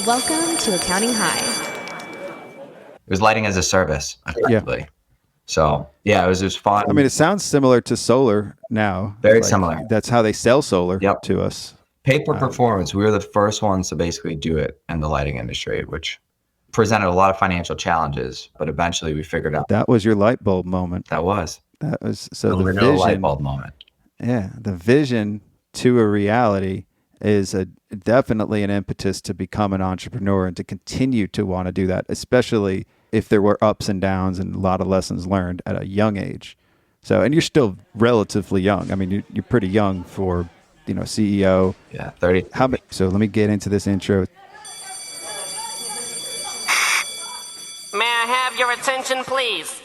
Welcome to Accounting High. It was lighting as a service, effectively. Yeah. So, yeah, it was fun. I mean, it sounds similar to solar now. Very similar. That's how they sell solar to us. Pay per performance. We were the first ones to basically do it in the lighting industry, which presented a lot of financial challenges, but eventually we figured out. That was your light bulb moment. That was. So the vision, light bulb moment. Yeah, the vision to a reality is definitely an impetus to become an entrepreneur and to continue to want to do that, especially if there were ups and downs and a lot of lessons learned at a young age. So, and you're still relatively young. I mean, you're pretty young for, CEO. Yeah, 30. So let me get into this intro. May I have your attention, please?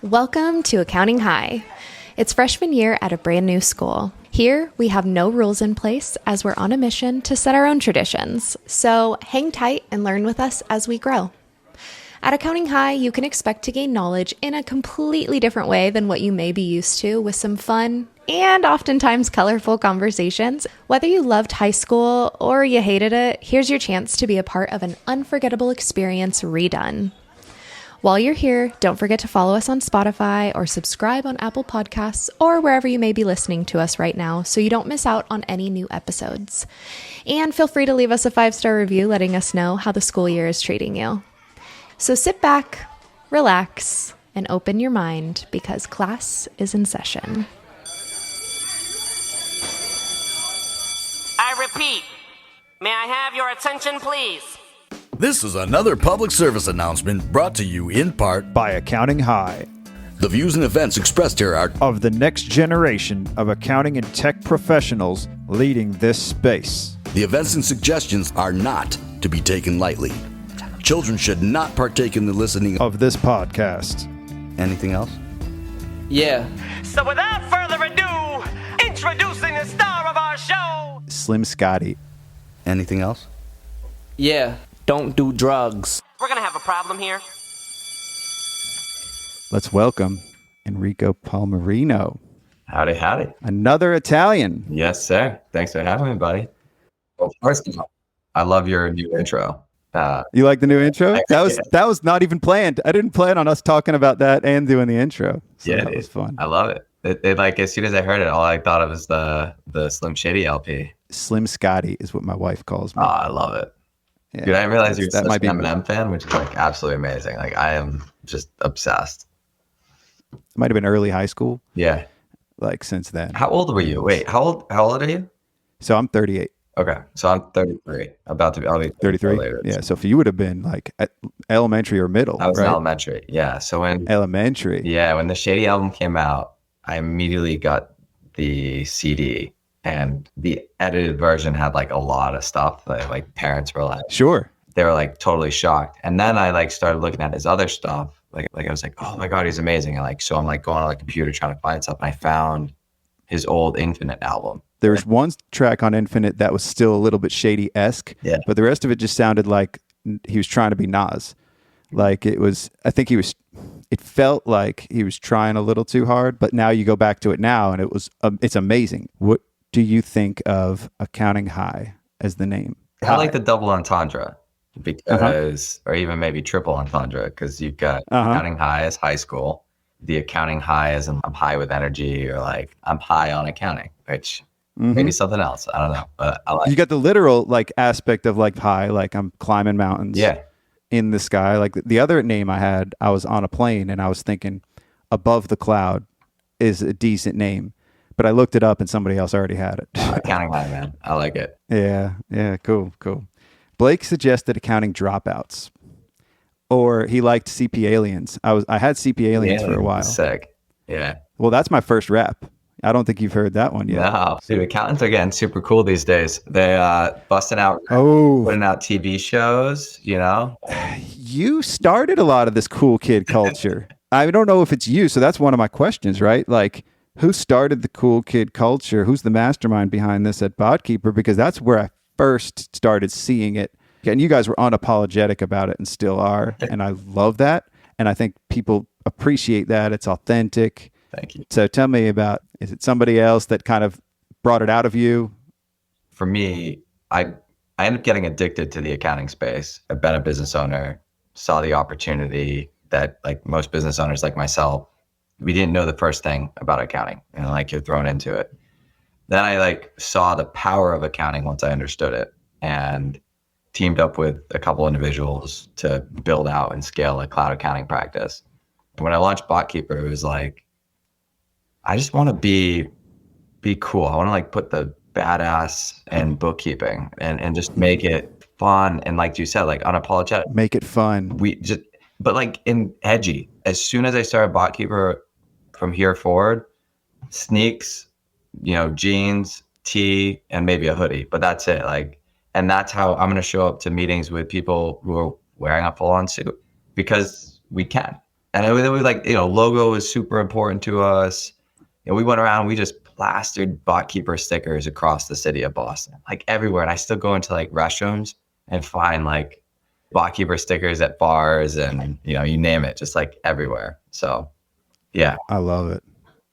Welcome to Accounting High. It's freshman year at a brand new school. Here, we have no rules in place as we're on a mission to set our own traditions. So hang tight and learn with us as we grow. At Accounting High, you can expect to gain knowledge in a completely different way than what you may be used to, with some fun and oftentimes colorful conversations. Whether you loved high school or you hated it, here's your chance to be a part of an unforgettable experience redone. While you're here, don't forget to follow us on Spotify or subscribe on Apple Podcasts or wherever you may be listening to us right now so you don't miss out on any new episodes. And feel free to leave us a 5-star review letting us know how the school year is treating you. So sit back, relax, and open your mind because class is in session. I repeat, may I have your attention, please? This is another public service announcement brought to you in part by Accounting High. The views and events expressed here are of the next generation of accounting and tech professionals leading this space. The events and suggestions are not to be taken lightly. Children should not partake in the listening of this podcast. Anything else? Yeah. So without further ado, introducing the star of our show, Slim Scotty. Anything else? Yeah. Don't do drugs. We're gonna have a problem here. Let's welcome Enrico Palmerino. Howdy, howdy. Another Italian. Yes, sir. Thanks for having me, buddy. Well, first of all, I love your new intro. You like the new intro? That was not even planned. I didn't plan on us talking about that and doing the intro. So yeah, that was fun. I love it. It like as soon as I heard it, all I thought of was the Slim Shady LP. Slim Scotty is what my wife calls me. Oh, I love it. Yeah, dude, I didn't realize you're such an Eminem fan, which is like absolutely amazing. Like I am just obsessed. It might have been early high school. Yeah. Like since then. How old were you? Wait, how old are you? So I'm 38. Okay. So I'm 33. I'll be 33 later. Yeah. So if you would have been like at elementary or middle. I was right? in elementary. Yeah. So when elementary. Yeah. When the Shady album came out, I immediately got the CD. And the edited version had like a lot of stuff that like parents were like, sure. They were like totally shocked. And then I like started looking at his other stuff. Like I was like, oh my God, he's amazing. And like, so I'm like going on the computer trying to find stuff. And I found his old Infinite album. There was one track on Infinite that was still a little bit Shady-esque. Yeah. But the rest of it just sounded like he was trying to be Nas. Like it felt like he was trying a little too hard. But now you go back to it now and it's amazing. What do you think of Accounting High as the name? I like the double entendre because, or even maybe triple entendre, because you've got Accounting High as high school, the Accounting High as I'm high with energy, or like I'm high on accounting, which maybe something else. I don't know, but I like. You got the literal like aspect of like high, like I'm climbing mountains. Yeah. In the sky. Like the other name I had, I was on a plane and I was thinking Above the Cloud is a decent name. But I looked it up and somebody else already had it. Accounting High, man. I like it. Yeah. Cool. Blake suggested Accounting Dropouts. Or he liked CP Aliens. I had CP Aliens for a while. Sick. Yeah. Well, that's my first rap. I don't think you've heard that one yet. No. Dude, accountants are getting super cool these days. They busting out, putting out TV shows, you know? You started a lot of this cool kid culture. I don't know if it's you, so that's one of my questions, right? Like, who started the cool kid culture? Who's the mastermind behind this at Botkeeper? Because that's where I first started seeing it. And you guys were unapologetic about it and still are. And I love that. And I think people appreciate that. It's authentic. Thank you. So tell me about, is it somebody else that kind of brought it out of you? For me, I I ended up getting addicted to the accounting space. I've been a business owner, saw the opportunity that like most business owners like myself, we didn't know the first thing about accounting and like you're thrown into it. Then I like saw the power of accounting once I understood it and teamed up with a couple individuals to build out and scale a cloud accounting practice. And when I launched Botkeeper, it was like, I just want to be cool. I want to like put the badass in bookkeeping and just make it fun. And like you said, like unapologetic. Make it fun. But like in edgy. As soon as I started Botkeeper from here forward, sneaks, jeans, tee, and maybe a hoodie, but that's it. Like, and that's how I'm going to show up to meetings with people who are wearing a full on suit because we can. And it was like, logo is super important to us. We went around, we just plastered Botkeeper stickers across the city of Boston, like everywhere. And I still go into like restrooms and find like Botkeeper stickers at bars and, you name it, just like everywhere. So, yeah. I love it.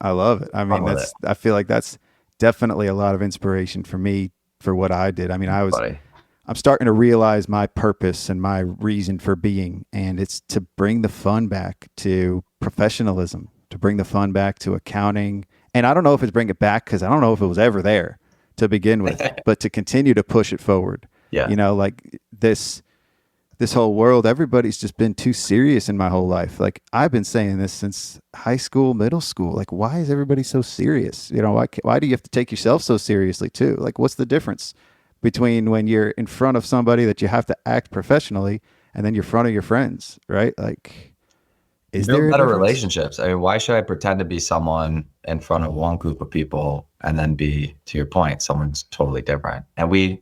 I mean, I feel like that's definitely a lot of inspiration for me for what I did. I mean, I'm starting to realize my purpose and my reason for being, and it's to bring the fun back to professionalism, to bring the fun back to accounting. And I don't know if it's bring it back because I don't know if it was ever there to begin with, but to continue to push it forward. Yeah. Like this whole world, everybody's just been too serious in my whole life. Like I've been saying this since high school, middle school. Like, why is everybody so serious? Why do you have to take yourself so seriously too? Like, what's the difference between when you're in front of somebody that you have to act professionally and then you're in front of your friends, right? Like, is there better relationships? I mean, why should I pretend to be someone in front of one group of people and then be, to your point, someone's totally different? And we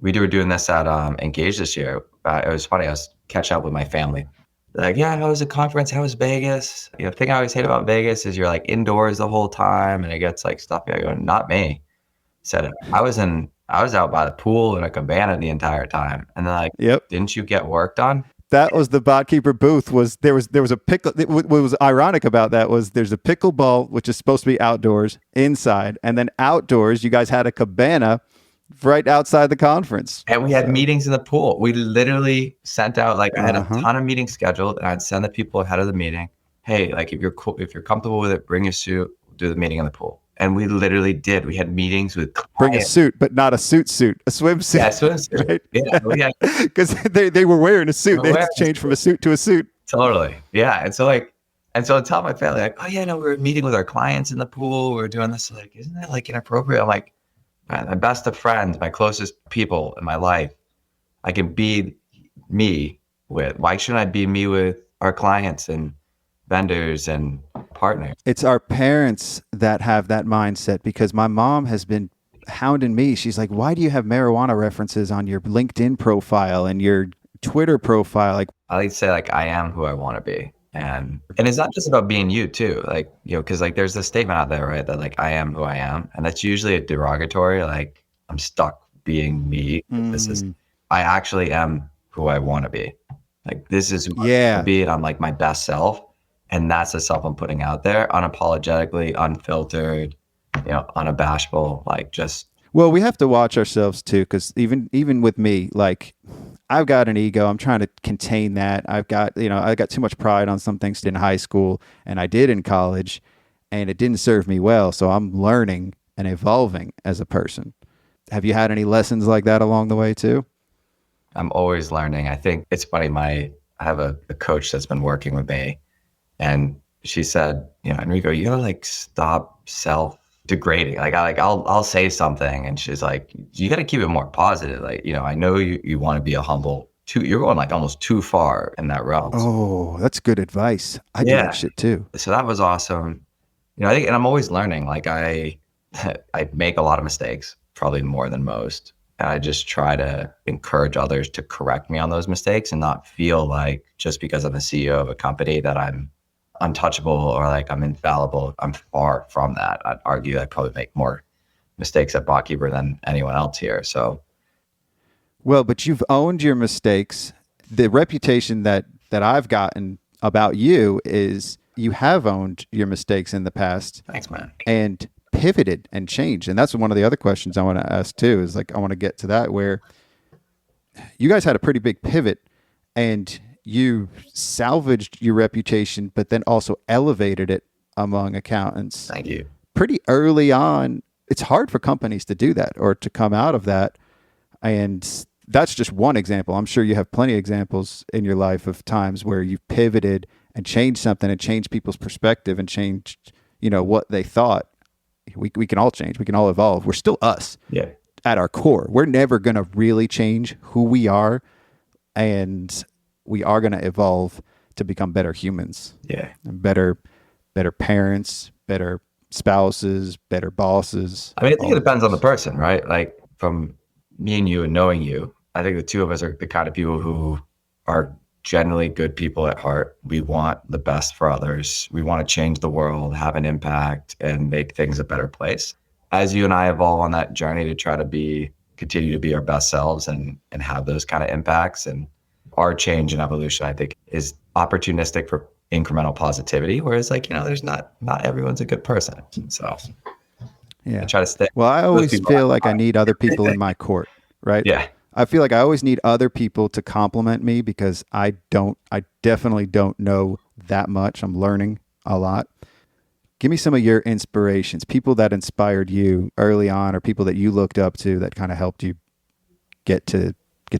were doing this at Engage this year. It was funny. I was catching up with my family. They're like, yeah, how was the conference? How was Vegas? The thing I always hate about Vegas is you're like indoors the whole time and it gets like stuffy. I go, not me. Said I was out by the pool in a cabana the entire time. And they're like, yep. Didn't you get work done? That was the Botkeeper booth. There was a pickle. What was ironic about that was there's a pickleball, which is supposed to be outdoors, inside, and then outdoors, you guys had a cabana right outside the conference. And we had meetings in the pool. We literally sent out, like, I had a ton of meetings scheduled, and I'd send the people ahead of the meeting, hey, like, if you're comfortable with it, bring your suit, do the meeting in the pool. And we literally did. We had meetings with clients. Bring a suit, but not a suit, a swimsuit. Yeah, swimsuit. Right? Yeah. Because they were wearing a suit. They had to change from a suit to a suit. Totally. Yeah. And so I tell my family, like, oh yeah, no, we were meeting with our clients in the pool. We were doing this. Like, isn't that like inappropriate? I'm like, man, my best of friends, my closest people in my life, I can be me with. Why shouldn't I be me with our clients and vendors and partners? It's our parents that have that mindset, because my mom has been hounding me. She's like, why do you have marijuana references on your LinkedIn profile and your Twitter profile? Like, I like to say, like, I am who I want to be. And it's not just about being you too. Like, cause like there's this statement out there, right? That like, I am who I am. And that's usually a derogatory, like I'm stuck being me. I actually am who I want to be. Like, this is who I want to be. And I'm like my best self. And that's the self I'm putting out there, unapologetically, unfiltered, unabashful, like just. Well, we have to watch ourselves too, because even with me, like I've got an ego. I'm trying to contain that. I got too much pride on some things in high school, and I did in college, and it didn't serve me well. So I'm learning and evolving as a person. Have you had any lessons like that along the way too? I'm always learning. I think it's funny. I have a coach that's been working with me. And she said, Enrico, you gotta like stop self-degrading. Like I'll say something, and she's like, you gotta keep it more positive. Like, I know you want to be a humble. You're going like almost too far in that realm. Oh, that's good advice. I do that shit too. So that was awesome. I think, and I'm always learning. Like I make a lot of mistakes, probably more than most. And I just try to encourage others to correct me on those mistakes and not feel like just because I'm the CEO of a company that I'm untouchable or like I'm infallible. I'm far from that. I'd argue I probably make more mistakes at Botkeeper than anyone else here. So, well, but you've owned your mistakes. The reputation that I've gotten about you is you have owned your mistakes in the past. Thanks, man. And pivoted and changed. And that's one of the other questions I want to ask too, is like, I want to get to that, where you guys had a pretty big pivot, and you salvaged your reputation, but then also elevated it among accountants. Thank you. Pretty early on. It's hard for companies to do that or to come out of that. And that's just one example. I'm sure you have plenty of examples in your life of times where you pivoted and changed something and changed people's perspective and changed, what they thought. We can all change. We can all evolve. We're still us. Yeah. At our core. We're never going to really change who we are, and we are going to evolve to become better humans. Yeah. And better parents, better spouses, better bosses. I mean, I think it depends on the person, right? Like from me and you and knowing you, I think the two of us are the kind of people who are generally good people at heart. We want the best for others. We want to change the world, have an impact, and make things a better place. As you and I evolve on that journey to try to continue to be our best selves and have those kind of impacts, and our change and evolution, I think, is opportunistic for incremental positivity. Whereas, there's not everyone's a good person. So, yeah, I try to stay. Well, I always feel like I need other people in my court, right? Yeah. I feel like I always need other people to compliment me because I definitely don't know that much. I'm learning a lot. Give me some of your inspirations, people that inspired you early on, or people that you looked up to that kind of helped you get to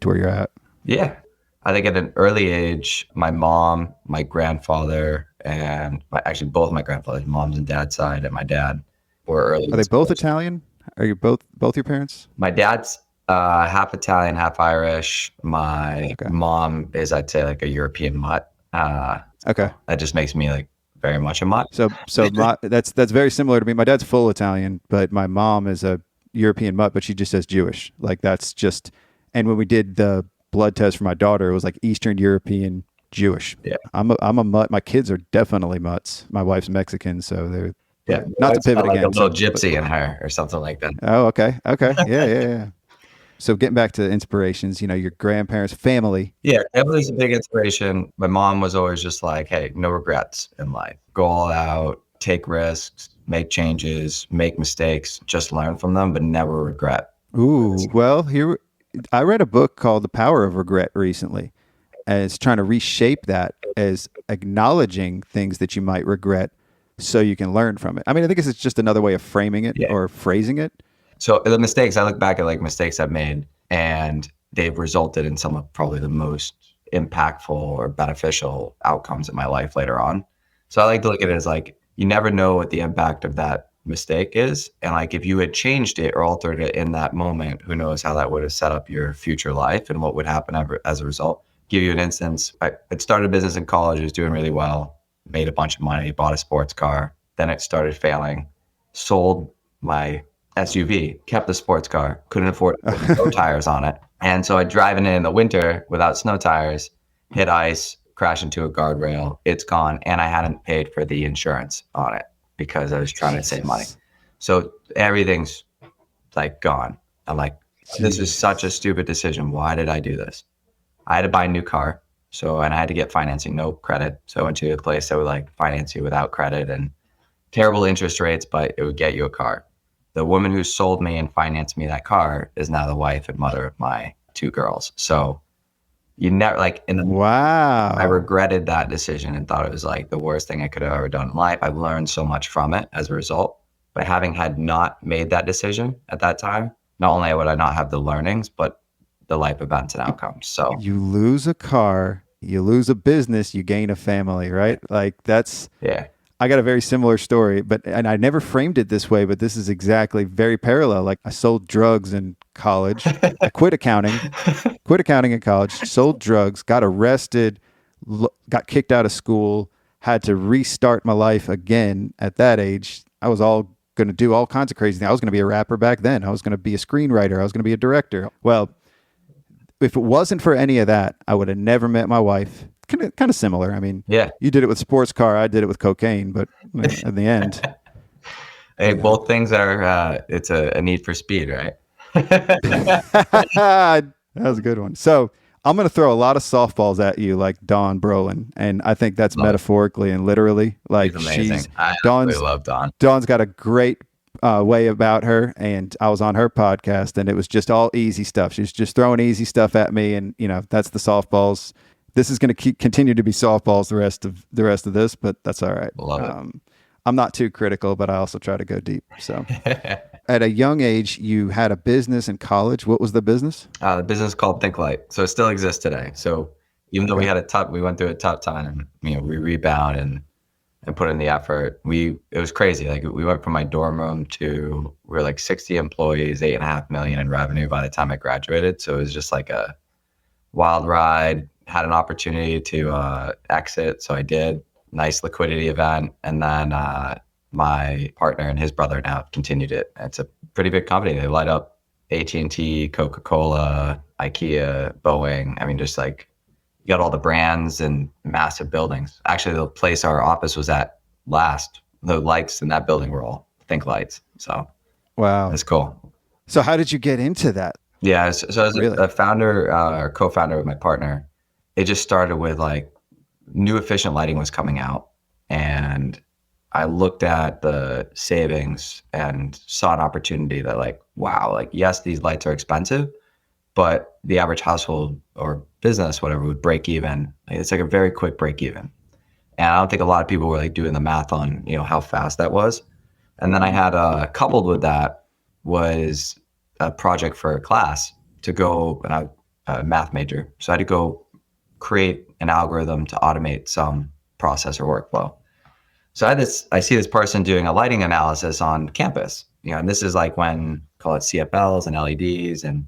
where you're at. Yeah. I think at an early age, my mom, my grandfather, and both my grandfathers, mom's and dad's side, and my dad were early. Are they both Italian? Are you both your parents? My dad's half Italian, half Irish. My mom is, I'd say, like a European mutt. Okay. That just makes me very much a mutt. So that's very similar to me. My dad's full Italian, but my mom is a European mutt, but she just says Jewish. And when we did the blood test for my daughter, it was like Eastern European Jewish. Yeah. I'm a mutt. My kids are definitely mutts. My wife's Mexican, so they're not to pivot again. A little gypsy in her or something like that. Oh, okay. Yeah. So getting back to inspirations, your grandparents, family. Yeah, family's a big inspiration. My mom was always just like, hey, no regrets in life. Go all out, take risks, make changes, make mistakes, just learn from them, but never regret. Ooh, well, I read a book called The Power of Regret recently, and it's trying to reshape that as acknowledging things that you might regret so you can learn from it. I mean, I think it's just another way of framing it or phrasing it. So the mistakes, I look back at mistakes I've made, and they've resulted in some of probably the most impactful or beneficial outcomes in my life later on. So I like to look at it as you never know what the impact of that mistake is. And if you had changed it or altered it in that moment, who knows how that would have set up your future life and what would happen as a result. Give you an instance. I had started a business in college. It was doing really well, made a bunch of money, bought a sports car. Then it started failing, sold my SUV, kept the sports car, couldn't afford to put snow tires on it. And so I'd driving in the winter without snow tires, hit ice, crash into a guardrail, it's gone. And I hadn't paid for the insurance on it because I was trying to save money. So everything's gone. I'm like, this is such a stupid decision. Why did I do this? I had to buy a new car. And I had to get financing, no credit. So I went to a place that would finance you without credit and terrible interest rates, but it would get you a car. The woman who sold me and financed me that car is now the wife and mother of my two girls. So you never wow. I regretted that decision and thought it was the worst thing I could have ever done in life. I learned so much from it as a result. But having had not made that decision at that time, not only would I not have the learnings, but the life events and outcomes. So you lose a car, you lose a business, you gain a family, right? That's I got a very similar story, and I never framed it this way, but this is exactly very parallel. I sold drugs in college. I quit accounting in college, sold drugs, got arrested, got kicked out of school, had to restart my life again at that age. I was all going to do all kinds of crazy things. I was going to be a rapper back then. I was going to be a screenwriter. I was going to be a director. Well, if it wasn't for any of that, I would have never met my wife. Kind of similar. I mean, you did it with sports car. I did it with cocaine, but in the end. Hey, both things are, it's a need for speed, right? That was a good one. So I'm going to throw a lot of softballs at you like Dawn Brolin. And I think that's metaphorically and literally. She's amazing. I love Dawn. Dawn's got a great way about her, and I was on her podcast, and it was just all easy stuff. She was just throwing easy stuff at me, and that's the softballs. This is going to continue to be softballs the rest of this, but that's all right. Love it. I'm not too critical, but I also try to go deep. So, at a young age, you had a business in college. What was the business? The business is called ThinkLite, so it still exists today. So even though we went through a tough time, and we rebound and put in the effort. It was crazy. Like we went from my dorm room to we were like 60 employees, 8.5 million in revenue by the time I graduated. So it was just like a wild ride. Had an opportunity to exit, so I did. Nice liquidity event, and then my partner and his brother now continued it. It's a pretty big company. They light up AT&T, Coca-Cola, IKEA, Boeing. I mean, just like you got all the brands and massive buildings. Actually, the place our office was at last, the lights in that building were all ThinkLights. So wow, it's cool. So how did you get into that? Yeah, so as a founder or co-founder with my partner, it just started with like new efficient lighting was coming out, and I looked at the savings and saw an opportunity that like, wow, like yes, these lights are expensive, but the average household or business, whatever, would break even. It's like a very quick break even. And I don't think a lot of people were like doing the math on, how fast that was. And then I had coupled with that was a project for a class to go, and I'm a math major. So I had to go create an algorithm to automate some process or workflow. So I see this person doing a lighting analysis on campus, and this is like when, call it CFLs and LEDs and,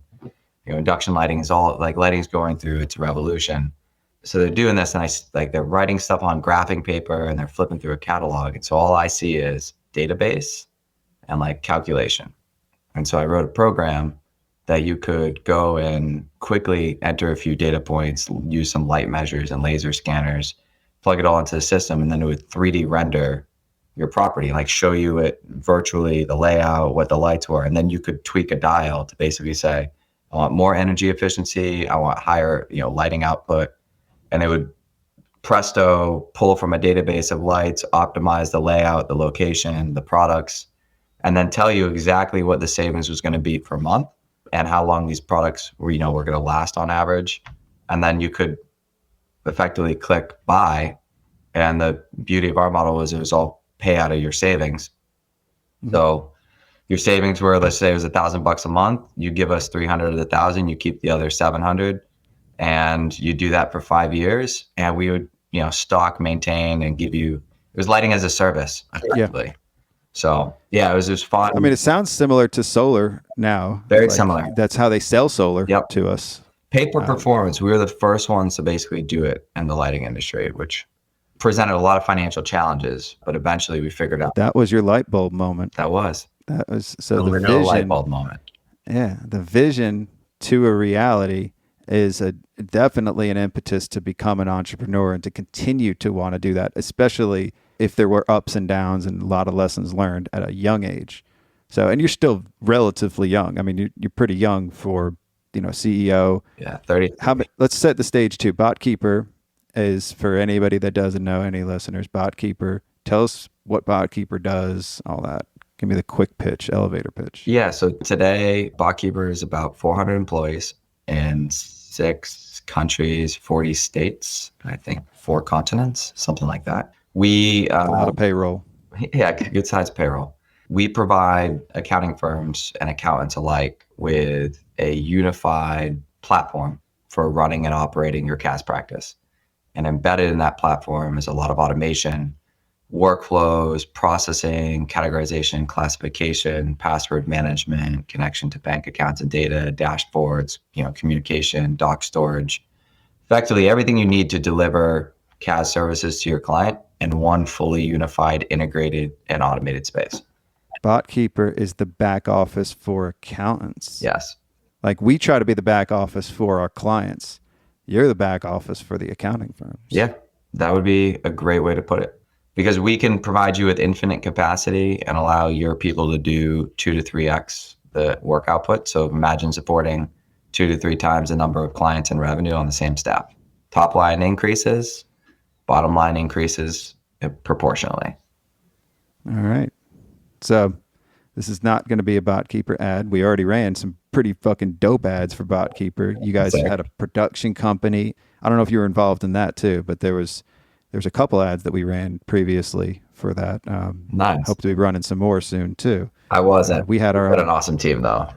induction lighting is all like lighting's going through its revolution. So they're doing this, and they're writing stuff on graphing paper and they're flipping through a catalog. And so all I see is database and like calculation. And so I wrote a program that you could go and quickly enter a few data points, use some light measures and laser scanners, plug it all into the system, and then it would 3D render your property, like show you it virtually, the layout, what the lights were. And then you could tweak a dial to basically say, I want more energy efficiency, I want higher, lighting output. And it would presto pull from a database of lights, optimize the layout, the location, the products, and then tell you exactly what the savings was going to be per month and how long these products were going to last on average. And then you could effectively click buy. And the beauty of our model was it was all pay out of your savings. Mm-hmm. So your savings were, let's say it was $1,000 a month. You give us 300 of the 1,000, you keep the other 700, and you do that for 5 years. And we would, stock, maintain, and give you, it was lighting as a service, effectively. Yeah. So yeah, it was just fun. I mean, it sounds similar to solar now. Very similar. That's how they sell solar to us. Pay per performance. We were the first ones to basically do it in the lighting industry, which presented a lot of financial challenges, but eventually we figured out. That was your light bulb moment. That was. So the vision, light bulb moment. Yeah, the vision to a reality is definitely an impetus to become an entrepreneur and to continue to want to do that, especially if there were ups and downs and a lot of lessons learned at a young age. So, and you're still relatively young. I mean, you're pretty young for, CEO. Yeah, 30. Let's set the stage too. Botkeeper is, for anybody that doesn't know, any listeners, Botkeeper. Tell us what Botkeeper does, all that. Give me the quick pitch, elevator pitch. Yeah, so today, Botkeeper is about 400 employees in 6 countries, 40 states, I think 4 continents, something like that. We a lot of payroll. Yeah, good size payroll. We provide accounting firms and accountants alike with a unified platform for running and operating your CAS practice. And embedded in that platform is a lot of automation, workflows, processing, categorization, classification, password management, connection to bank accounts and data, dashboards, communication, doc storage, effectively everything you need to deliver CAS services to your client in one fully unified, integrated, and automated space. Botkeeper is the back office for accountants. Yes. Like we try to be the back office for our clients. You're the back office for the accounting firms. Yeah, that would be a great way to put it. Because we can provide you with infinite capacity and allow your people to do 2 to 3x the work output. So imagine supporting 2 to 3 times the number of clients and revenue on the same staff. Top line increases, bottom line increases proportionally. All right. So This is not going to be a Botkeeper ad. We already ran some pretty fucking dope ads for Botkeeper. You guys had a production company. I don't know if you were involved in that too, but there's a couple ads that we ran previously for that. Nice. Hope to be running some more soon too. I wasn't. We had an awesome team though.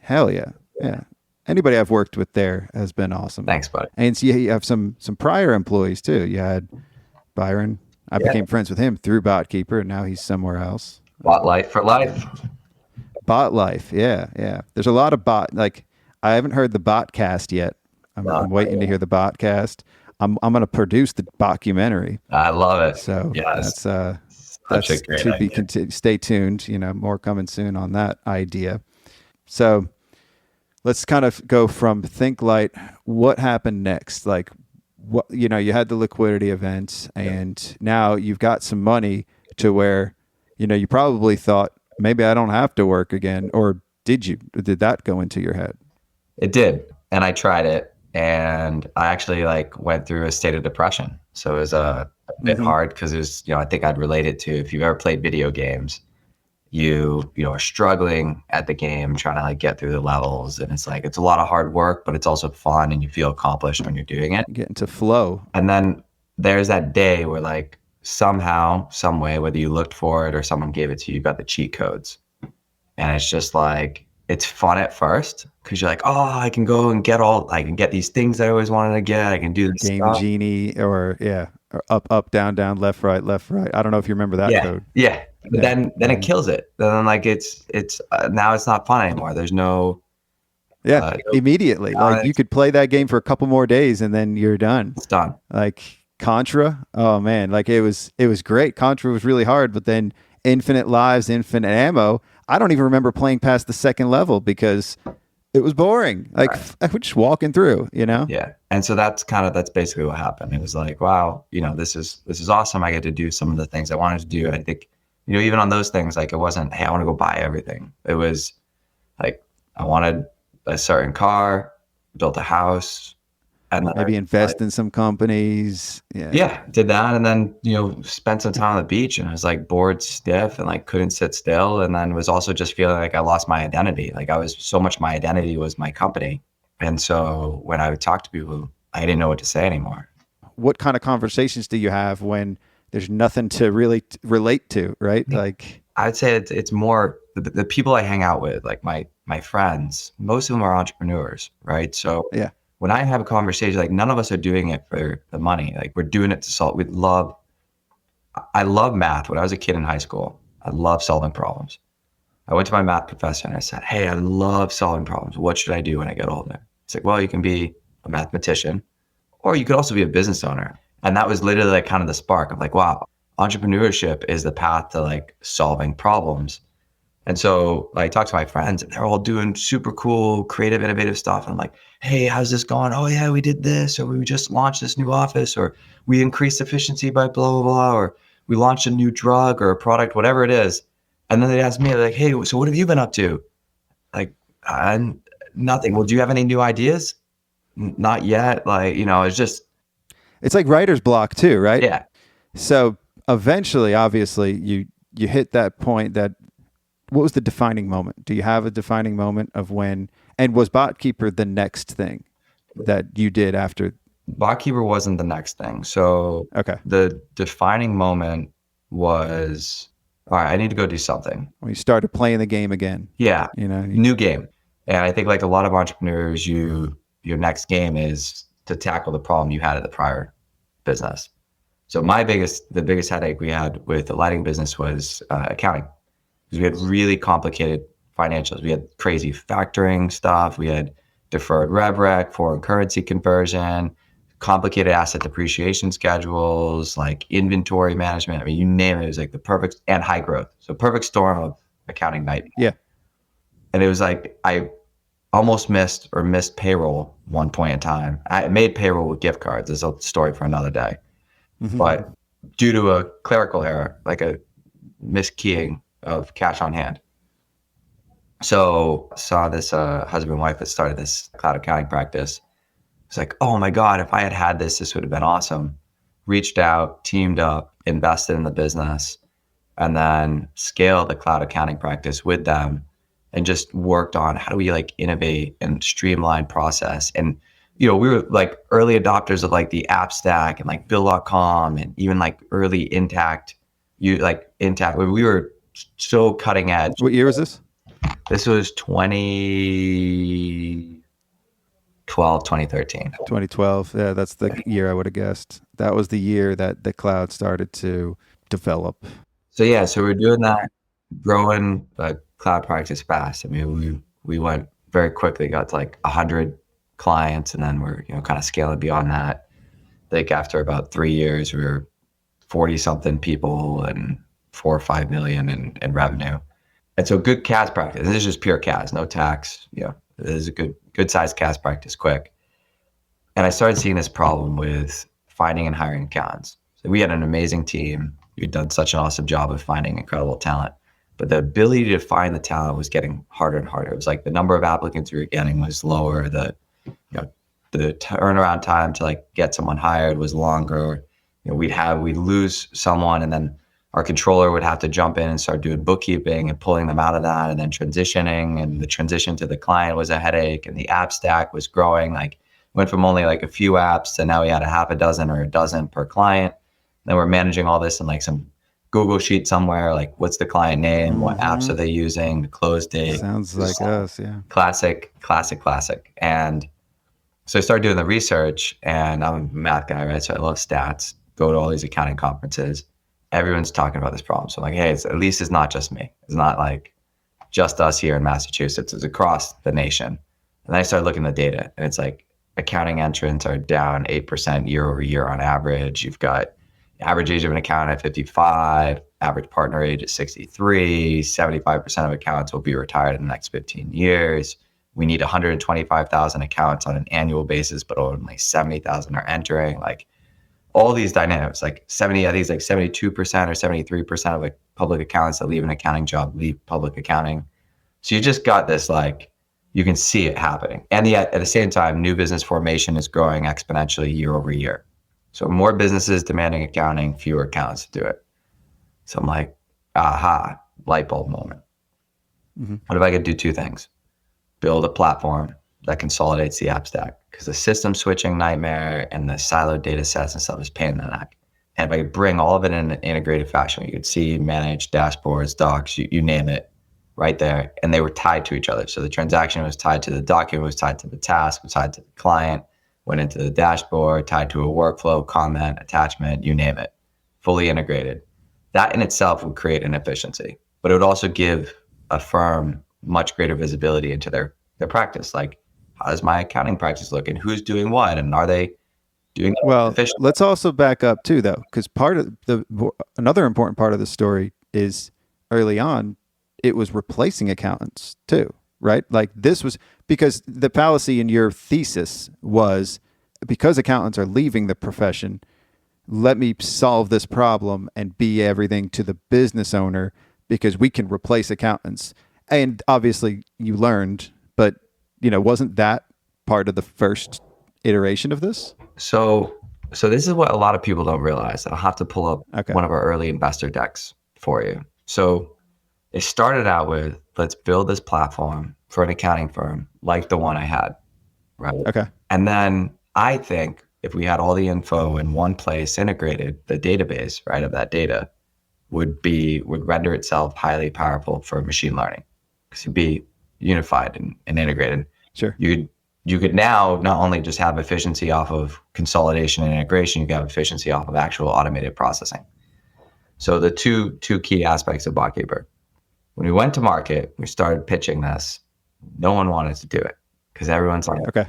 Hell yeah. Yeah. Anybody I've worked with there has been awesome. Thanks, buddy. And so you have some prior employees too. You had Byron. I became friends with him through Botkeeper, and now he's somewhere else. Bot life for life. Bot life. Yeah. Yeah. There's a lot of I haven't heard the Botcast yet. I'm waiting to hear the Botcast. I'm going to produce the documentary. I love it. So yes. that's to be stay tuned. More coming soon on that idea. So let's kind of go from ThinkLite. What happened next? Like, what you had the liquidity event, and now you've got some money to where you probably thought maybe I don't have to work again, or did you? Did that go into your head? It did, and I tried it, and I actually went through a state of depression. So it was a bit hard because it was I think I'd relate it to if you've ever played video games. You are struggling at the game, trying to get through the levels, and it's a lot of hard work, but it's also fun, and you feel accomplished when you're doing it. Get into flow. And then there's that day where somehow, some way, whether you looked for it or someone gave it to you, you got the cheat codes, and it's just it's fun at first because you're oh, I can go and I can get these things that I always wanted to get. I can do this Game stuff. Genie or up, down, left, right. I don't don't remember that code. Yeah. But then it kills it. Then it's now it's not fun anymore. There's no. Immediately. You could play that game for a couple more days and then you're done. It's done. Contra. Oh man. It was great. Contra was really hard, but then infinite lives, infinite ammo. I don't even remember playing past the second level because it was boring. I was just walking through, Yeah. And so that's basically what happened. It was wow, this is awesome. I get to do some of the things I wanted to do. I think, even on those things, it wasn't, hey, I want to go buy everything. It was I wanted a certain car, built a house, and then maybe invest in some companies. Yeah. Did that. And then, spent some time on the beach, and I was bored stiff and couldn't sit still. And then was also just feeling I lost my identity. My identity was my company. And so when I would talk to people, I didn't know what to say anymore. What kind of conversations do you have when there's nothing to really relate to, right? I'd say it's more the people I hang out with, my friends, most of them are entrepreneurs, right? So when I have a conversation, none of us are doing it for the money. We're doing it to solve. I love math. When I was a kid in high school, I loved solving problems. I went to my math professor and I said, hey, I love solving problems. What should I do when I get older? He's well, you can be a mathematician, or you could also be a business owner. And that was literally kind of the spark of wow, entrepreneurship is the path to solving problems. And so I talked to my friends and they're all doing super cool, creative, innovative stuff. And I'm hey, how's this going? Oh yeah, we did this, or we just launched this new office, or we increased efficiency by blah, blah, blah, or we launched a new drug or a product, whatever it is. And then they ask me hey, so what have you been up to? Nothing. Well, do you have any new ideas? Not yet. It's just. It's writer's block too, right? Yeah. So eventually, obviously, you hit that point what was the defining moment? Do you have a defining moment of when, and was Botkeeper the next thing that you did after? Botkeeper wasn't the next thing. So the defining moment was, all right, I need to go do something. When you started playing the game again. Yeah. New game. And I think a lot of entrepreneurs, your next game is to tackle the problem you had at the prior business. So the biggest headache we had with the lighting business was accounting, because we had really complicated financials. We had crazy factoring stuff. We had deferred rev rec, foreign currency conversion, complicated asset depreciation schedules, inventory management. I mean, you name it. It was the perfect, and high growth. So perfect storm of accounting nightmare. Yeah. And it was I almost missed payroll one point in time. I made payroll with gift cards. There's a story for another day. Mm-hmm. But due to a clerical error, a miskeying of cash on hand. So saw this husband and wife that started this cloud accounting practice. It's oh my God, if I had had this would have been awesome. Reached out, teamed up, invested in the business. and then scale the cloud accounting practice with them, and just worked on how do we like innovate and streamline process. And we were like early adopters of like the app stack and like bill.com and even like early Intact. We were so cutting edge. What year was this? This was 2012, 2013. 2012. Yeah, that's the year I would have guessed. That was the year that the cloud started to develop. So we're doing that, growing the cloud practice fast. I mean, we went very quickly, got to like 100 clients, and then we're kind of scaling beyond that. Like after about 3 years, we were 40 something people and 4 or 5 million in revenue. And so good CAS practice. This is just pure CAS, no tax. This is a good sized CAS practice quick. And I started seeing this problem with finding and hiring accountants. So we had an amazing team. We'd done such an awesome job of finding incredible talent. But the ability to find the talent was getting harder and harder. It was like the number of applicants we were getting was lower. The turnaround time to like get someone hired was longer. We'd lose someone, and then our controller would have to jump in and start doing bookkeeping and pulling them out of that, and then transitioning. And the transition to the client was a headache, and the app stack was growing. Like went from only like a few apps to now we had a half a dozen or a dozen per client. Then we're managing all this in like some Google sheet somewhere, like what's the client name, what apps are they using, the close date. Sounds like us, yeah. Classic. And so I started doing the research, and I'm a math guy, right? So I love stats, go to all these accounting conferences. Everyone's talking about this problem. So I'm like, hey, at least it's not just me. It's not like just us here in Massachusetts. It's across the nation. And then I started looking at the data, and it's like accounting entrants are down 8% year over year on average. You've got average age of an accountant at 55, average partner age at 63, 75% of accountants will be retired in the next 15 years. We need 125,000 accounts on an annual basis, but only 70,000 are entering. Like all these dynamics, like 72% or 73% of like public accountants that leave an accounting job leave public accounting. So you just got this, like, you can see it happening. And yet at the same time, new business formation is growing exponentially year over year. So more businesses demanding accounting, fewer accountants to do it. So I'm like, aha, light bulb moment. Mm-hmm. What if I could do two things? Build a platform that consolidates the app stack, because the system switching nightmare and the siloed data sets and stuff is pain in the neck. And if I could bring all of it in an integrated fashion, you could see, manage dashboards, docs, you name it, right there. And they were tied to each other. So the transaction was tied to the document, was tied to the task, was tied to the client, went into the dashboard, tied to a workflow, comment, attachment, you name it, fully integrated. That in itself would create an efficiency, but it would also give a firm much greater visibility into their practice. Like, how does my accounting practice look, and who's doing what, and are they doing well efficiently? Let's also back up too, though, because another important part of the story is early on it was replacing accountants too, right? Like this was because the fallacy in your thesis was, because accountants are leaving the profession, let me solve this problem and be everything to the business owner, because we can replace accountants. And obviously you learned, but wasn't that part of the first iteration of this? So this is what a lot of people don't realize. I'll have to pull up one of our early investor decks for you. So it started out with, let's build this platform for an accounting firm like the one I had, right? Okay. And then I think if we had all the info in one place integrated, the database, right, of that data would render itself highly powerful for machine learning, because it'd be unified and integrated. Sure. You could now not only just have efficiency off of consolidation and integration, you could have efficiency off of actual automated processing. So the two key aspects of Botkeeper. When we went to market, we started pitching this. No one wanted to do it, because everyone's like, okay,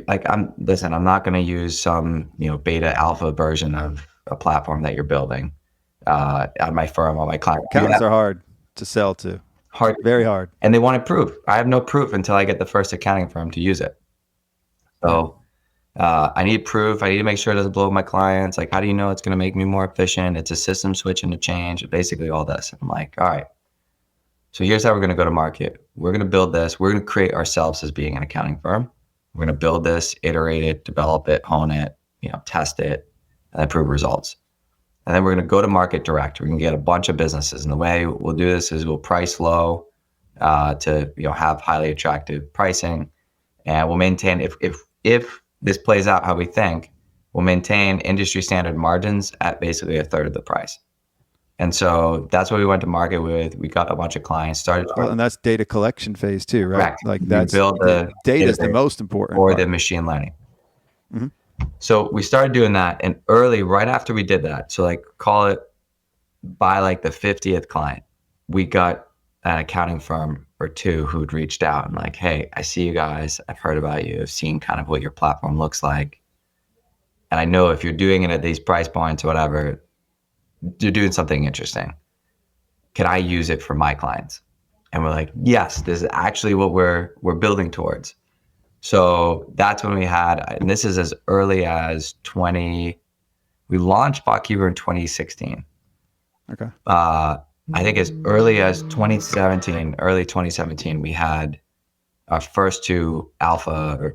I'm not going to use some beta alpha version of a platform that you're building at my firm, on my client. Accountants are hard to sell to. Hard, very hard. And they wanted proof. I have no proof until I get the first accounting firm to use it. So I need proof. I need to make sure it doesn't blow up my clients. Like, how do you know it's going to make me more efficient? It's a system switch and a change, basically all this. And I'm like, all right, so here's how we're going to go to market. We're going to build this. We're going to create ourselves as being an accounting firm. We're going to build this, iterate it, develop it, hone it, test it, and then prove results. And then we're going to go to market direct. We're going to get a bunch of businesses. And the way we'll do this is we'll price low to have highly attractive pricing. And we'll maintain, if this plays out how we think, we'll maintain industry standard margins at basically a third of the price. And so that's what we went to market with. We got a bunch of clients started. Well, and that's data collection phase too, right? Correct. Like that's build the data is the most important or part. the machine learning. Mm-hmm. So we started doing that, and early, right after we did that, so like call it by like the 50th client, we got an accounting firm or two who'd reached out and like, hey, I see you guys. I've heard about you. I've seen kind of what your platform looks like. And I know if you're doing it at these price points or whatever, you're doing something interesting. Can I use it for my clients? And we're like, yes, this is actually what we're building towards. So that's when we had, and this is as early as we launched Botkeeper in 2016. Okay. I think as early as early 2017, we had our first two alpha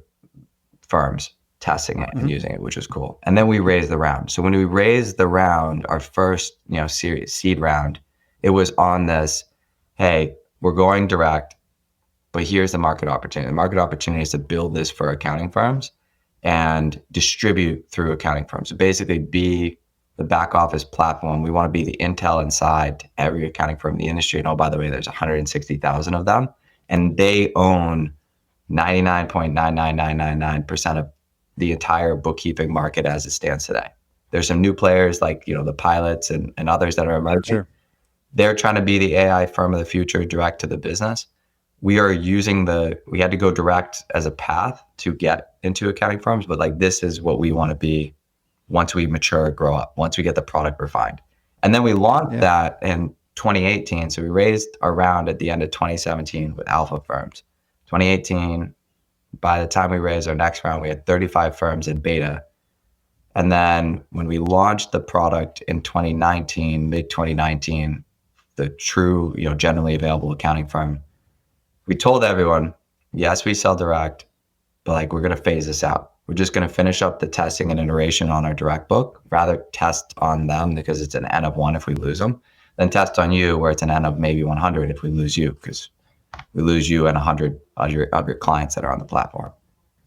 firms testing it and using it, which was cool. And then we raised the round. So when we raised the round, our first, seed round, it was on this, hey, we're going direct, but here's the market opportunity. The market opportunity is to build this for accounting firms and distribute through accounting firms. So basically be the back office platform. We want to be the intel inside to every accounting firm in the industry. And oh, by the way, there's 160,000 of them, and they own 99.99999% of the entire bookkeeping market as it stands today. There's some new players like, the pilots and others that are emerging. Sure. They're trying to be the AI firm of the future, direct to the business. We are using we had to go direct as a path to get into accounting firms, but like this is what we want to be once we mature, grow up, once we get the product refined. And then we launched that in 2018. So we raised our round at the end of 2017 with alpha firms. 2018, by the time we raised our next round, we had 35 firms in beta. And then when we launched the product in 2019, mid 2019, the true, generally available accounting firm, we told everyone, yes, we sell direct, but like we're going to phase this out. We're just going to finish up the testing and iteration on our direct book, rather test on them because it's an N of 1 if we lose them, then test on you where it's an N of maybe 100 if we lose you, because we lose you and 100 of your clients that are on the platform.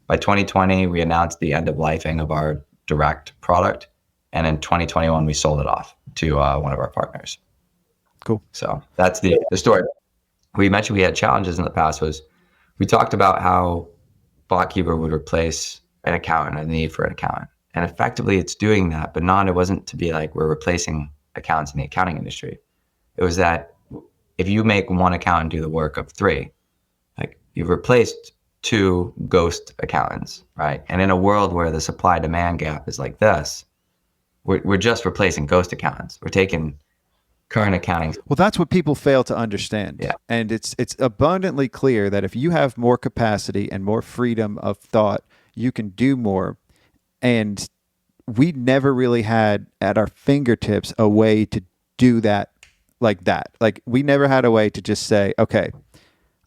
By 2020, we announced the end of lifing of our direct product. And in 2021, we sold it off to one of our partners. Cool. So that's the story. We mentioned we had challenges in the past. We talked about how Botkeeper would replace an accountant and the need for an accountant. And effectively it's doing that, but it wasn't to be like we're replacing accountants in the accounting industry. It was that if you make one accountant do the work of three, like you've replaced two ghost accountants, right? And in a world where the supply demand gap is like this, we're just replacing ghost accountants. We're taking current accounting. Well, that's what people fail to understand. Yeah. And it's abundantly clear that if you have more capacity and more freedom of thought, you can do more. And we never really had at our fingertips a way to do that like that. Like we never had a way to just say, okay,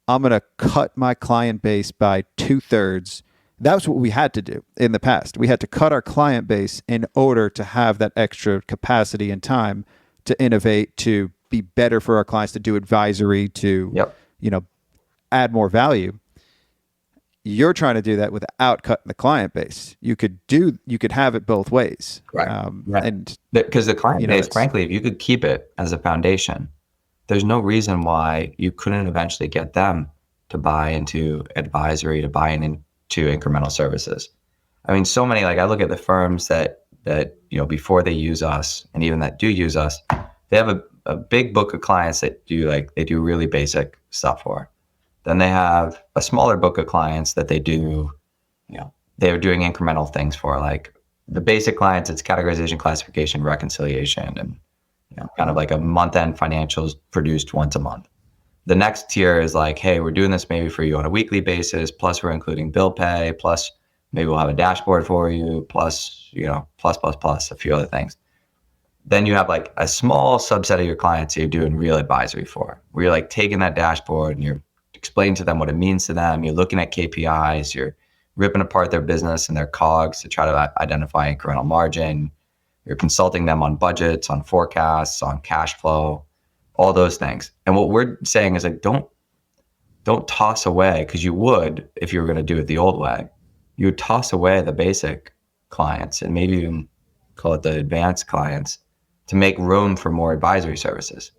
I'm going to cut my client base by 2/3. That's what we had to do in the past. We had to cut our client base in order to have that extra capacity and time to innovate, to be better for our clients, to do advisory, to, add more value. You're trying to do that without cutting the client base. You could have it both ways. Right. And because the client base, frankly, if you could keep it as a foundation, there's no reason why you couldn't eventually get them to buy into advisory, to buy into incremental services. I mean, so many, I look at the firms that before they use us, and even that do use us, they have a big book of clients that they do really basic stuff for. Then they have a smaller book of clients that they do, they're doing incremental things for. Like the basic clients, it's categorization, classification, reconciliation, and kind of like a month-end financials produced once a month. The next tier is like, hey, we're doing this maybe for you on a weekly basis, plus we're including bill pay, plus maybe we'll have a dashboard for you, plus, plus, a few other things. Then you have like a small subset of your clients that you're doing real advisory for, where you're like taking that dashboard and you're explaining to them what it means to them. You're looking at KPIs, you're ripping apart their business and their COGS to try to identify incremental margin. You're consulting them on budgets, on forecasts, on cash flow, all those things. And what we're saying is like, don't toss away, because you would if you were going to do it the old way. You would toss away the basic clients and maybe even call it the advanced clients to make room for more advisory services,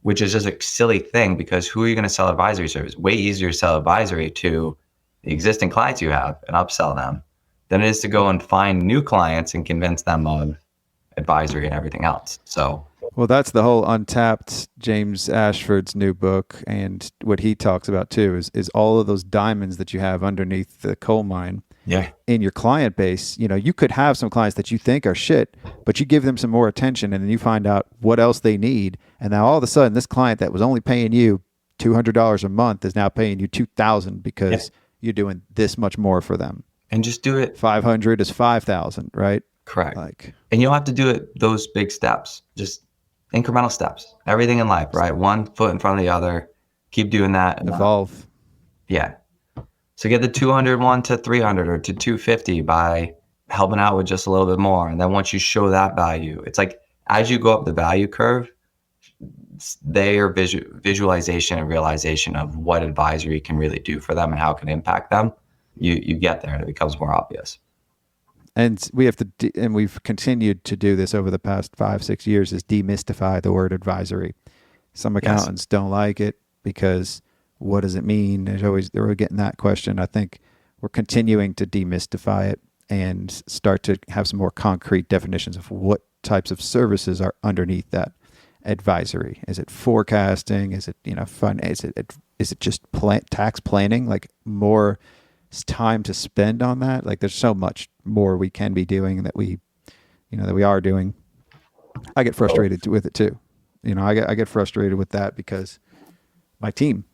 which is just a silly thing, because who are you going to sell advisory service? Way easier to sell advisory to the existing clients you have and upsell them than it is to go and find new clients and convince them of advisory and everything else. So, well, that's the whole Untapped, James Ashford's new book, and what he talks about too is all of those diamonds that you have underneath the coal mine. Yeah. In your client base, you could have some clients that you think are shit, but you give them some more attention, and then you find out what else they need, and now all of a sudden, this client that was only paying you $200 a month is now paying you $2,000 because you're doing this much more for them. And just do it. 500 is 5,000, right? Correct. And you don't have to do it those big steps, just incremental steps. Everything in life, right? One foot in front of the other. Keep doing that. Evolve. Yeah. So get the 201 to 300 or to 250 by helping out with just a little bit more. And then once you show that value, it's like as you go up the value curve, their visualization and realization of what advisory can really do for them and how it can impact them, you get there and it becomes more obvious. And we have to, and we've continued to do this over the past 5-6 years, is demystify the word advisory. Some accountants don't like it because what does it mean? They're getting that question. I think we're continuing to demystify it and start to have some more concrete definitions of what types of services are underneath that advisory. Is it forecasting? Is it fun? Is it just tax planning? Like more time to spend on that? Like there's so much more we can be doing that we are doing. I get frustrated with it too. I get frustrated with that because my team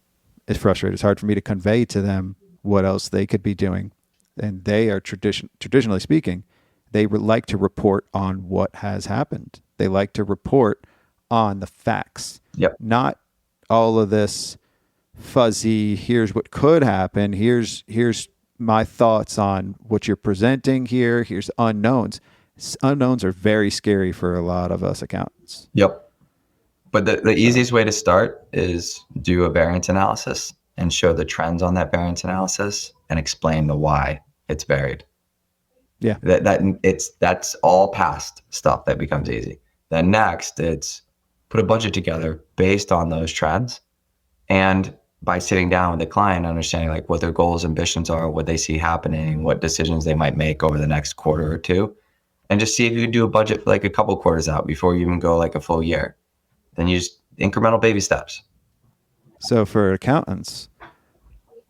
is frustrated. It's hard for me to convey to them what else they could be doing. And they are traditionally speaking, they like to report on what has happened. They like to report on the facts. Yep. Not all of this fuzzy, here's what could happen, here's my thoughts on what you're presenting here, here's unknowns. Unknowns are very scary for a lot of us accountants. Yep. But the easiest way to start is do a variance analysis and show the trends on that variance analysis and explain the why it's varied. Yeah. That's all past stuff that becomes easy. Then next, it's put a budget together based on those trends, and by sitting down with the client, understanding like what their goals, ambitions are, what they see happening, what decisions they might make over the next quarter or two, and just see if you can do a budget for like a couple quarters out before you even go like a full year. Then use incremental baby steps. So for accountants,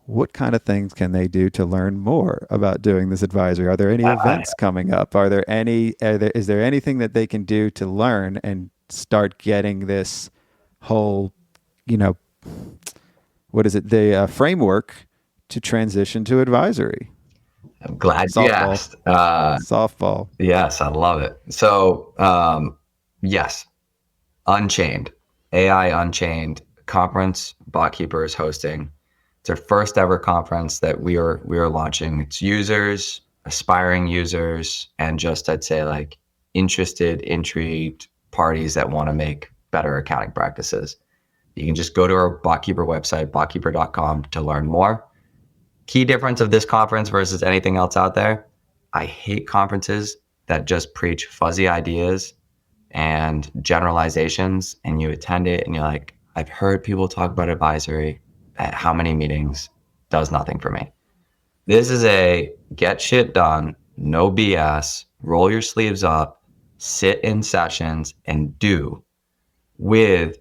what kind of things can they do to learn more about doing this advisory? Are there any events coming up? Is there anything that they can do to learn and start getting this whole, what is it? The framework to transition to advisory. I'm glad you asked. Softball. Yes, I love it. So, yes. Unchained, AI Unchained conference, Botkeeper is hosting. It's our first ever conference that we are launching. It's users, aspiring users, and just I'd say like interested, intrigued parties that want to make better accounting practices. You can just go to our Botkeeper website, botkeeper.com, to learn more. Key difference of this conference versus anything else out there: I hate conferences that just preach fuzzy ideas and generalizations, and you attend it and you're like, I've heard people talk about advisory at how many meetings, does nothing for me. This is a get shit done, no BS, roll your sleeves up, sit in sessions and do, with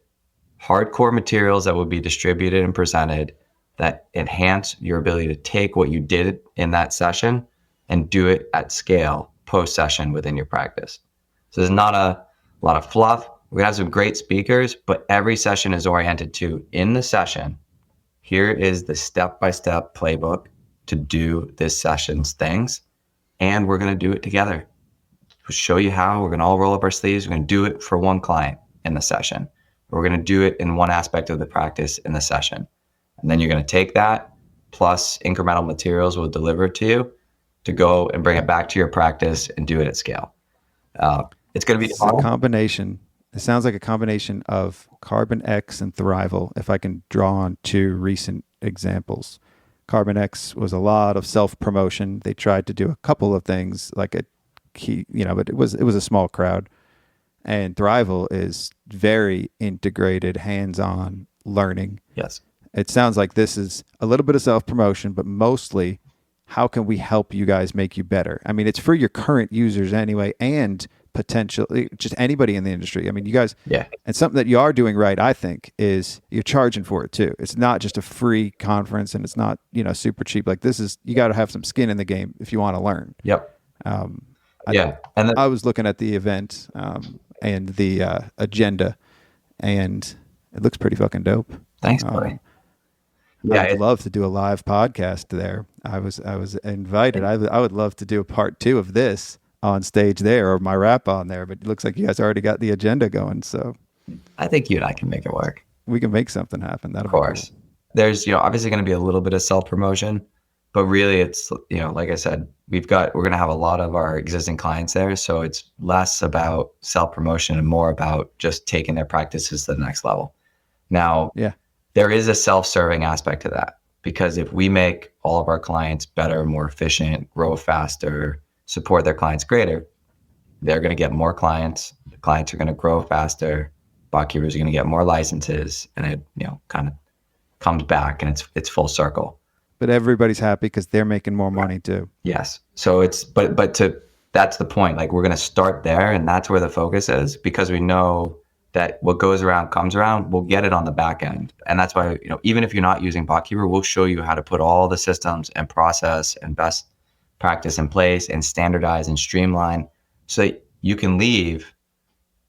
hardcore materials that will be distributed and presented that enhance your ability to take what you did in that session and do it at scale post-session within your practice. So there's not a lot of fluff. We're gonna have some great speakers, but every session is oriented to, in the session, here is the step-by-step playbook to do this session's things, and we're gonna do it together. We'll show you how. We're gonna all roll up our sleeves. We're gonna do it for one client in the session. We're gonna do it in one aspect of the practice in the session. And then you're gonna take that, plus incremental materials we'll deliver to you, to go and bring it back to your practice and do it at scale. It's going to be It's a combination. It sounds like a combination of Carbon X and Thrival, if I can draw on two recent examples. Carbon X was a lot of self-promotion. They tried to do a couple of things like a key, but it was a small crowd. And Thrival is very integrated, hands-on learning. Yes. It sounds like this is a little bit of self-promotion, but mostly how can we help you guys make you better? I mean, it's for your current users anyway, and potentially just anybody in the industry. I mean, you guys, and something that you are doing right, I think, is you're charging for it too. It's not just a free conference, and it's not, super cheap. Like this is, you got to have some skin in the game if you want to learn. Yep. And I was looking at the event and the agenda, and it looks pretty fucking dope. Thanks, buddy. I'd love to do a live podcast there. I was invited. I would love to do a part 2 of this on stage there, or my rap on there, but it looks like you guys already got the agenda going. So I think you and I can make it work. We can make something happen. Of course. Cool. There's, obviously going to be a little bit of self-promotion, but really it's, like I said, we're going to have a lot of our existing clients there. So it's less about self-promotion and more about just taking their practices to the next level. Now, there is a self-serving aspect to that, because if we make all of our clients better, more efficient, grow faster, support their clients greater, they're going to get more clients. The clients are going to grow faster. Botkeepers are going to get more licenses, and it kind of comes back, and it's full circle. But everybody's happy because they're making more money too. Yes. So it's that's the point. Like, we're going to start there, and that's where the focus is, because we know that what goes around comes around. We'll get it on the back end. And that's why, even if you're not using Botkeeper, we'll show you how to put all the systems and process and best practice in place and standardize and streamline, so that you can leave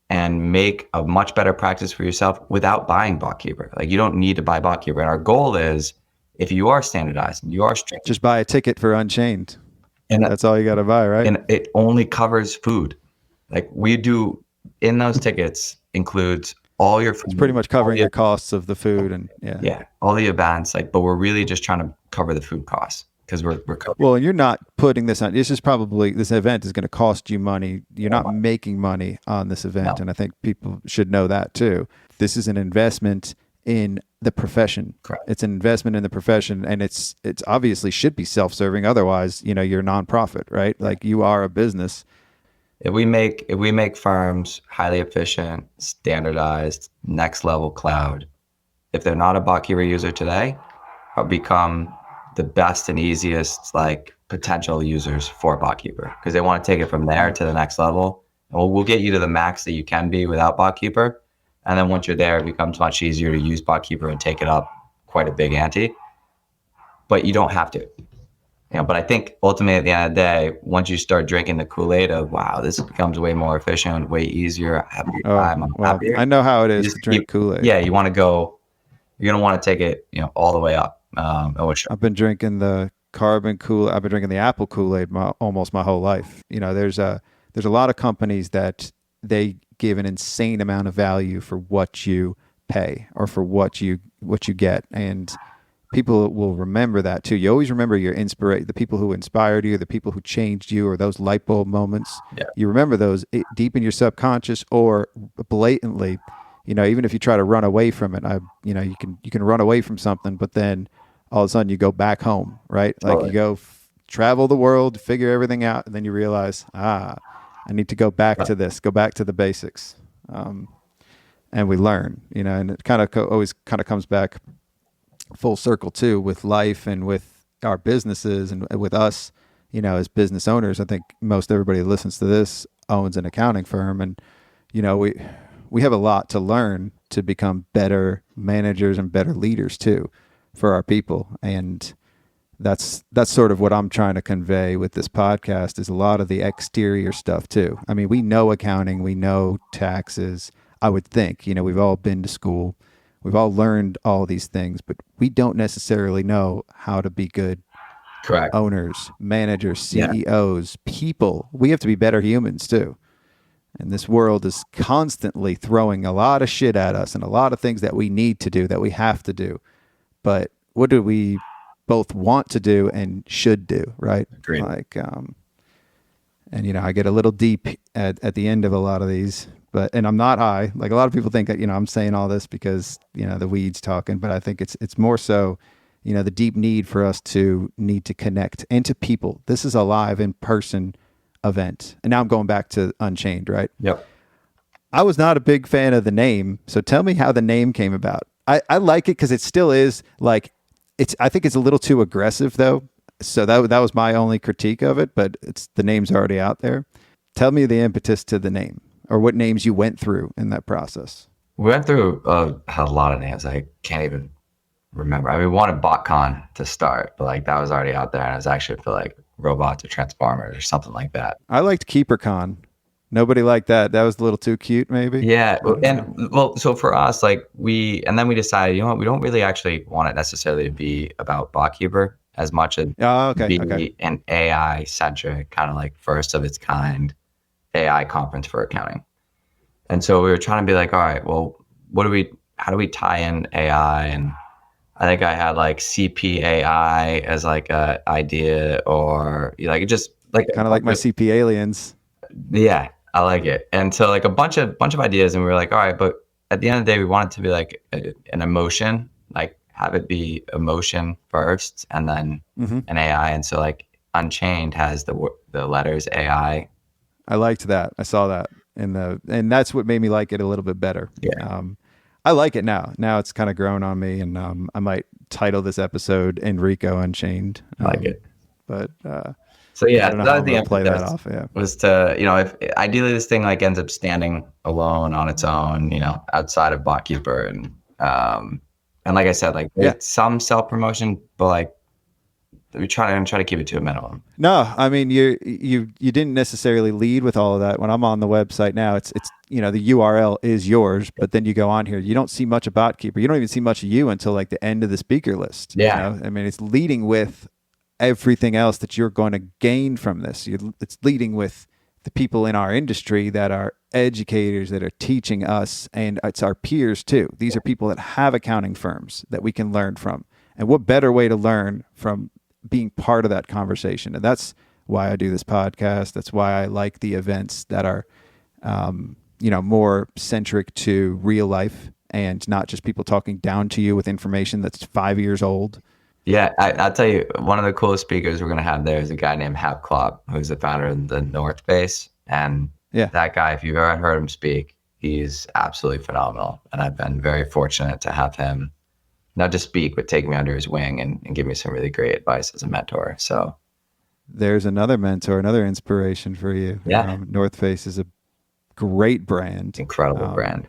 and make a much better practice for yourself without buying Botkeeper. Like, you don't need to buy Botkeeper. And our goal is, if you are standardized and you are strict, just buy a ticket for Unchained. And that's all you got to buy, right? And it only covers food. Like, we do in those tickets includes all your food. It's pretty much covering your costs of the food and all the events. But we're really just trying to cover the food costs, because we're covering. Well, and you're not putting this on. This event is going to cost you money. You're not making money on this event, and I think people should know that too. This is an investment in the profession. Correct. It's an investment in the profession, and it's obviously should be self-serving. Otherwise, you're a nonprofit, right? Like, you are a business. If we make firms highly efficient, standardized, next level cloud, if they're not a Botkeeper user today, I'll become the best and easiest potential users for Botkeeper, because they want to take it from there to the next level. And we'll get you to the max that you can be without Botkeeper. And then once you're there, it becomes much easier to use Botkeeper and take it up quite a big ante. But you don't have to. But I think ultimately at the end of the day, once you start drinking the Kool-Aid of, wow, this becomes way more efficient, way easier, happier time, I'm happier. I know how it is to drink Kool-Aid. Yeah, you're going to want to take it, all the way up. I've been drinking the carbon Kool-Aid. I've been drinking the apple Kool-Aid almost my whole life. There's a lot of companies that they give an insane amount of value for what you pay or for what you get, and people will remember that too. You always remember the people who inspired you, the people who changed you, or those light bulb moments. Yeah. You remember those deep in your subconscious, or blatantly. Even if you try to run away from it, you can run away from something, but then all of a sudden you go back home, right? Totally. Like, you go travel the world, figure everything out, and then you realize, I need to go back to this, go back to the basics. And we learn, and it kind of always kind of comes back full circle too, with life and with our businesses and with us, as business owners. I think most everybody who listens to this owns an accounting firm, and, we have a lot to learn to become better managers and better leaders too for our people. And that's sort of what I'm trying to convey with this podcast, is a lot of the exterior stuff too. I mean, we know accounting, we know taxes, I would think, we've all been to school, we've all learned all these things, but we don't necessarily know how to be good owners, managers, CEOs, people. We have to be better humans too. And this world is constantly throwing a lot of shit at us and a lot of things that we need to do, that we have to do. But what do we both want to do and should do, right? Agreed. And, I get a little deep at the end of a lot of these, and I'm not high. Like a lot of people think that, I'm saying all this because, the weed's talking, but I think it's more so, the deep need for us to need to connect and to people. This is a live in-person event. And now I'm going back to Unchained, right? Yep. I was not a big fan of the name. So tell me how the name came about. I like it because it still is like, I think it's a little too aggressive though. So that was my only critique of it, but the name's already out there. Tell me the impetus to the name or what names you went through in that process. We went through a lot of names. I can't even remember. I mean, we wanted BotCon to start, but like that was already out there, and it was actually for like robots or transformers or something like that. I liked KeeperCon. Nobody liked that. That was a little too cute, maybe. Yeah, and so for us, like we decided, we don't really actually want it necessarily to be about Botkeeper as much as be an AI centric, kind of like first of its kind AI conference for accounting. And so we were trying to be like, all right, well, how do we tie in AI? And I think I had like CPAI as like a idea, or like just like kind of like my CP aliens. Yeah, I like it. And so like a bunch of ideas, and we were like, all right, but at the end of the day, we want it to be like an emotion, like have it be emotion first, and then an AI. And so like Unchained has the letters AI. I liked that. I saw that and that's what made me like it a little bit better. Yeah. I like it now. Now it's kind of grown on me, and I might title this episode Enrico Unchained. I like it. But so yeah, I don't know how I'm gonna play that off. Yeah, was to if ideally this thing like ends up standing alone on its own, outside of Botkeeper, and like I said, like there's some self promotion, but like we try to keep it to a minimum. No, I mean you didn't necessarily lead with all of that. When I'm on the website now, it's the URL is yours, but then you go on here, you don't see much of Botkeeper. You don't even see much of you until like the end of the speaker list. Yeah, I mean it's leading with everything else that you're going to gain from this. It's leading with the people in our industry that are educators that are teaching us, and it's our peers too. These are people that have accounting firms that we can learn from. And what better way to learn from being part of that conversation? And that's why I do this podcast. That's why I like the events that are, more centric to real life and not just people talking down to you with information that's 5 years old. Yeah, I'll tell you, one of the coolest speakers we're going to have there is a guy named Hap Klopp, who's the founder of the North Face. And that guy, if you've ever heard him speak, he's absolutely phenomenal. And I've been very fortunate to have him not just speak, but take me under his wing and give me some really great advice as a mentor. So there's another mentor, another inspiration for you. Yeah. North Face is a great brand. Incredible brand.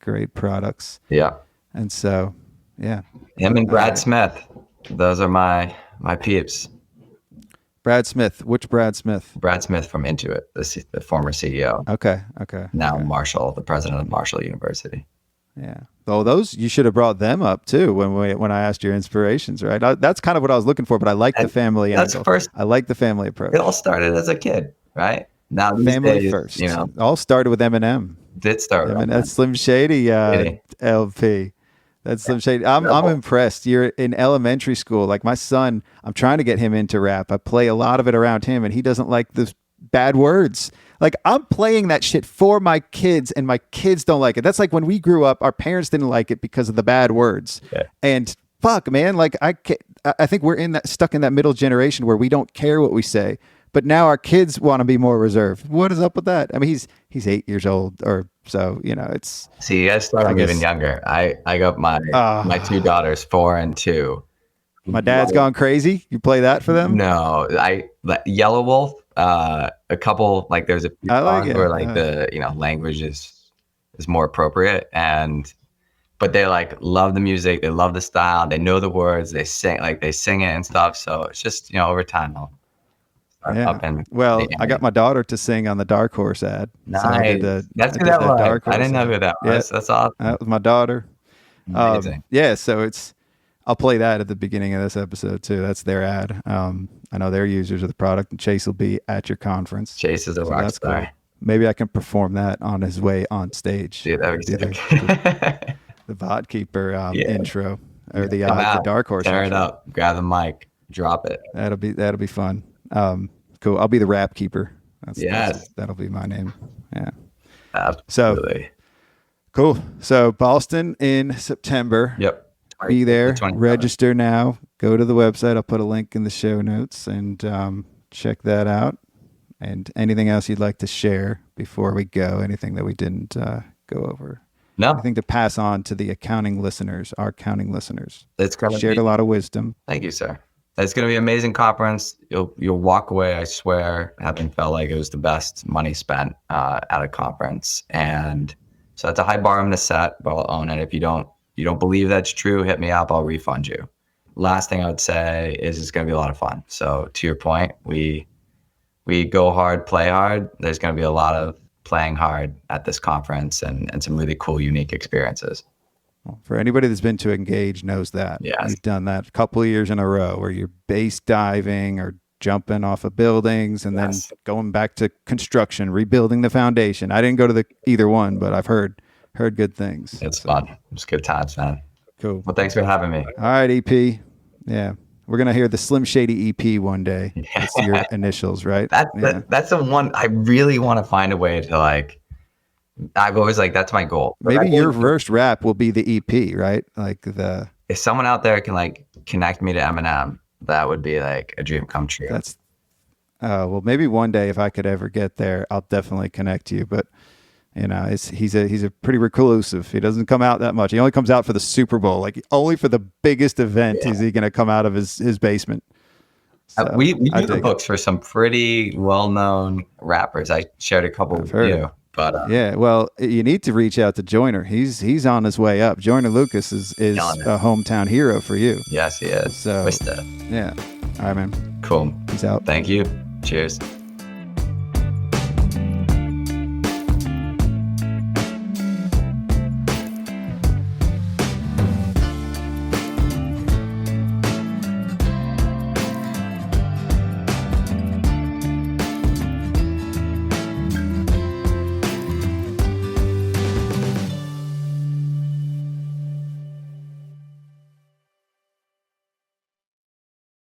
Great products. Yeah. And so, yeah. Him and Brad Smith. Those are my peeps. Brad Smith. Which Brad Smith? Brad Smith from Intuit, the former CEO. Okay. Now Marshall, the president of Marshall University. Yeah. Oh, those, you should have brought them up too when I asked your inspirations, right? That's kind of what I was looking for, but I like the family angle. I like the family approach. It all started as a kid, right? Now family days, first. It all started with Eminem. Did start with That's Slim Shady LP. That's Slim Shady. I'm impressed. You're in elementary school. Like my son, I'm trying to get him into rap. I play a lot of it around him, and he doesn't like the bad words. Like I'm playing that shit for my kids, and my kids don't like it. That's like when we grew up, our parents didn't like it because of the bad words. Yeah. And fuck, man, like I think we're stuck in that middle generation where we don't care what we say. But now our kids want to be more reserved. What is up with that? I mean, he's 8 years old or so. It's. See, you guys started even younger. I got my two daughters, 4 and 2. My dad's gone crazy. You play that for them? No, Yellow Wolf. A couple like there's a few songs where like the language is more appropriate, but they like love the music, they love the style, they know the words, they sing it and stuff. So it's just over time. I got my daughter to sing on the Dark Horse ad. Nice. So I didn't know who that was. That's awesome. That was my daughter. Amazing. So I'll play that at the beginning of this episode too. That's their ad. I know they're users of the product, and Chase will be at your conference. Chase is a rock star. Cool. Maybe I can perform that on his way on stage. Dude, that'd be sick. The Botkeeper intro or the Dark Horse. Tear it up. Grab the mic. Drop it. That'll be fun. Cool. I'll be the rap keeper. That'll be my name. Yeah. Absolutely. So cool. So Boston in September. Yep. Be there. The 27th. Register now. Go to the website. I'll put a link in the show notes and check that out. And anything else you'd like to share before we go? Anything that we didn't go over? No. I think to pass on to the accounting listeners, our accounting listeners. It's gonna shared a lot of wisdom. Thank you, sir. It's going to be an amazing conference. You'll walk away, I swear, having felt like it was the best money spent at a conference. And so that's a high bar I'm going to set, but I'll own it. If you don't believe that's true, hit me up. I'll refund you. Last thing I would say is it's going to be a lot of fun. So to your point, we go hard, play hard. There's going to be a lot of playing hard at this conference and some really cool, unique experiences. Well, for anybody that's been to Engage knows that. Yes. You've done that a couple of years in a row where you're base diving or jumping off of buildings and then going back to construction, rebuilding the foundation. I didn't go to either one, but I've heard good things. It's fun. It's good times, man. Cool. Well, thanks for having me. All right, EP. Yeah. We're going to hear the Slim Shady EP one day. Yeah. That's your initials, right? That's the one I really want to find a way to like. I've always that's my goal. Maybe your first rap will be the EP, right? If someone out there can connect me to Eminem, that would be a dream come true. Well, maybe one day if I could ever get there, I'll definitely connect you. But he's a pretty reclusive. He doesn't come out that much. He only comes out for the Super Bowl. Only for the biggest event is he going to come out of his basement. So, we do the books for some pretty well-known rappers. I shared a couple with you. But yeah, well, you need to reach out to Joyner. He's on his way up. Joyner Lucas is a hometown hero for you. Yes, he is. So, yeah. All right, man. Cool. Peace out. Thank you. Cheers.